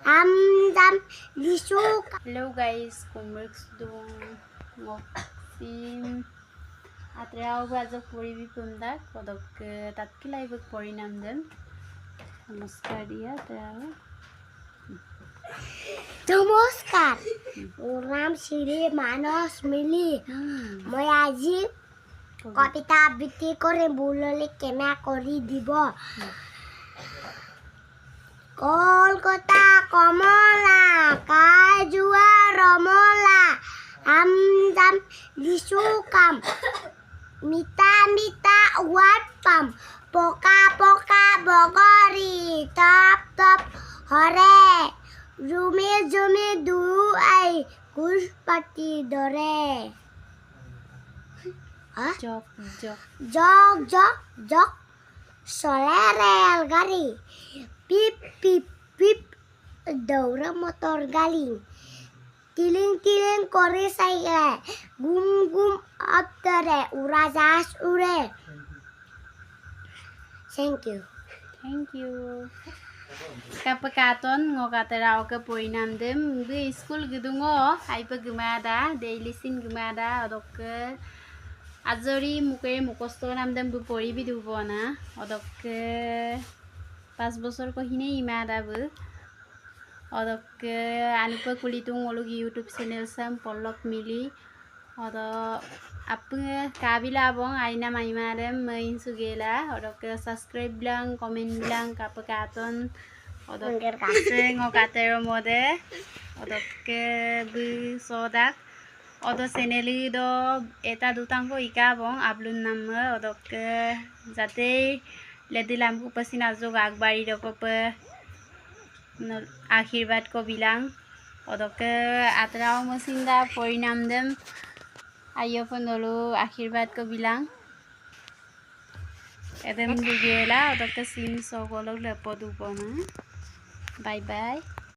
Dam Lisuk. Hello guys, kumreks dong ngoksim atrao bajo poribi punda kodok tatkilai bak porinam dem. Namaskar dia atrao. Namaskar. মোৰ নাম শ্ৰী মানস মিলি। মই আজি কবিতা আবৃত্তি কৰি বুললি কেনা কৰি দিব। কলকাতা কমলা কাজুৱা ৰমলা আম দাম লিচু কাম মিঠা মিঠা সোৱাদ পাম পকা পকা বগৰী টপ টপ হৰে জুমি জুমি দুয়ো আই ঘোষ পাতি দৰে জক জক জক চলে ৰেলগাড়ী পিপ পিপ পিপ দৌৰা মটৰ গাড়ী টিলিং টিলিং কৰি চাইকেল গুম গুম অপ্তৰে উৰাজাহাজ উৰে। Thank you. Kapakaton ngokatera ke poinam dem be school gidungo aipa gumada daily sin gumada odok azori muke mukosto nam dem bu pori bi dubona odok 5 বছর ko hine imada bu odok anupa kulitung olog YouTube channel sam pollok mili odo apne kabila bong aina maimadem main sugela odok subscribe bilang comment bilang kapakaton odok kaseng ngokatero mode odok bu sodak odo channel do eta dutangko ika bong ablun nam odok jate ledilam ko pasina jog agbari dokope আশীর্বাদ ko bilang odok atrao masinda porinam dem ayo ponolo আশীর্বাদ ko bilang edem dugela odok sim sogolok lepodupona bye bye